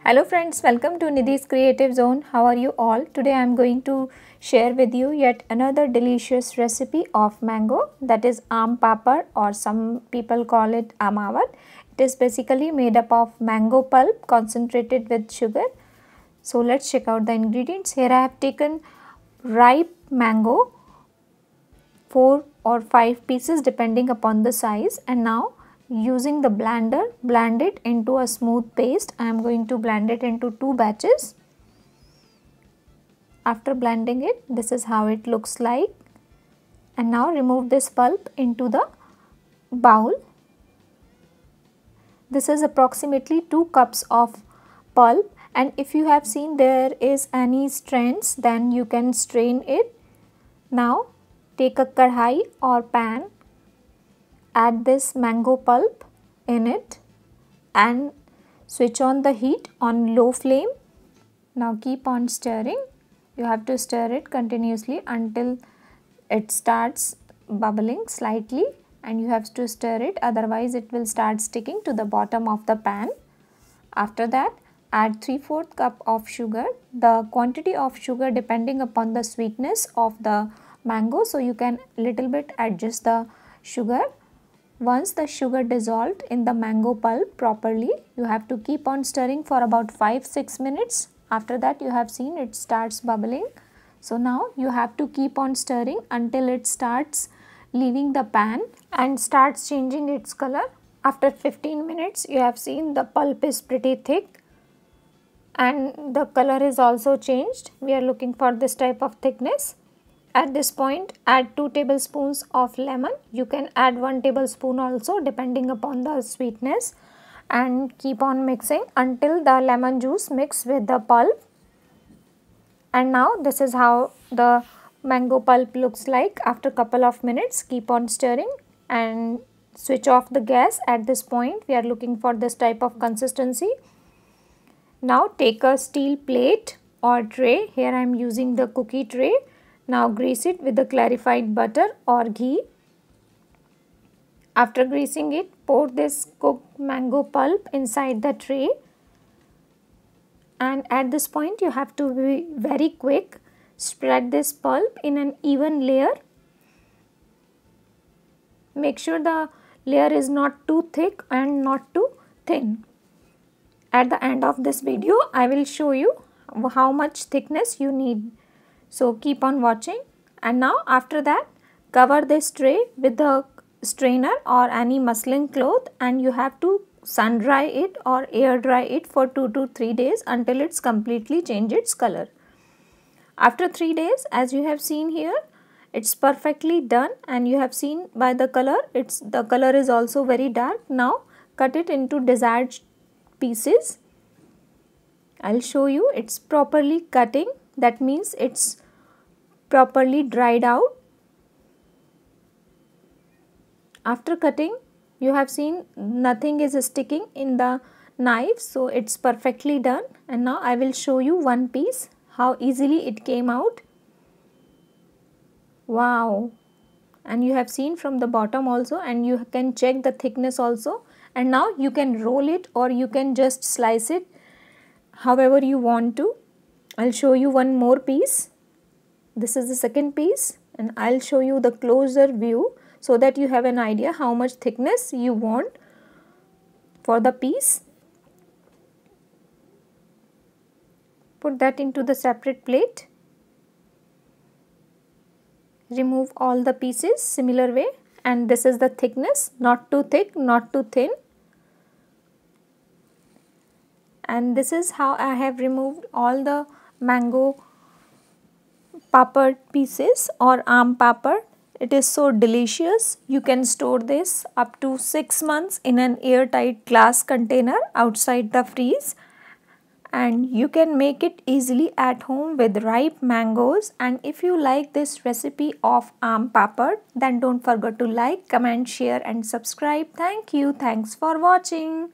Hello friends, welcome to Nidhi's Creative Zone. How are you all? Today I am going to share with you yet another delicious recipe of mango, that is aam papad, or some people call it amawat. It is basically made up of mango pulp concentrated with sugar. So let's check out the ingredients. Here I have taken ripe mango, 4 or 5 pieces depending upon the size, and now using the blender, blend it into a smooth paste. I am going to blend it into 2 batches. After blending it, this is how it looks like. And now remove this pulp into the bowl. This is approximately 2 cups of pulp, and if you have seen there is any strands, then you can strain it. Now take a kadhai or pan, add this mango pulp in it and switch on the heat on low flame. Now keep on stirring. You have to stir it continuously until it starts bubbling slightly, and you have to stir it, otherwise it will start sticking to the bottom of the pan. After that, add 3/4 cup of sugar. The quantity of sugar depending upon the sweetness of the mango, so you can little bit adjust the sugar. Once the sugar dissolved in the mango pulp properly, you have to keep on stirring for about 5-6 minutes. After that, you have seen it starts bubbling. So now you have to keep on stirring until it starts leaving the pan and starts changing its color. After 15 minutes, you have seen the pulp is pretty thick and the color is also changed. We are looking for this type of thickness. At this point, add 2 tablespoons of lemon. You can add 1 tablespoon also depending upon the sweetness, and keep on mixing until the lemon juice mix with the pulp. And now this is how the mango pulp looks like after couple of minutes. Keep on stirring and switch off the gas. At this point, we are looking for this type of consistency. Now take a steel plate or tray. Here I am using the cookie tray. Now grease it with the clarified butter or ghee. After greasing it, pour this cooked mango pulp inside the tray. And at this point, you have to be very quick. Spread this pulp in an even layer. Make sure the layer is not too thick and not too thin. At the end of this video, I will show you how much thickness you need. So keep on watching. And now after that, cover this tray with the strainer or any muslin cloth, and you have to sun dry it or air dry it for 2 to 3 days until it's completely changed its color. After 3 days, as you have seen here, it's perfectly done, and you have seen by the color, the color is also very dark. Now cut it into desired pieces. I'll show you. It's properly cutting. That means it's properly dried out. After cutting, you have seen nothing is sticking in the knife, so it's perfectly done. And now I will show you one piece, how easily it came out. Wow! And you have seen from the bottom also, and you can check the thickness also. And now you can roll it or you can just slice it however you want to. I'll show you one more piece. This is the second piece, and I'll show you the closer view so that you have an idea how much thickness you want for the piece. Put that into the separate plate. Remove all the pieces similar way, and this is the thickness, not too thick, not too thin. And this is how I have removed all the mango papad pieces or aam papad. It is so delicious. You can store this up to 6 months in an airtight glass container outside the freeze, and you can make it easily at home with ripe mangoes. And if you like this recipe of aam papad, then don't forget to like, comment, share and subscribe. Thank you. Thanks for watching.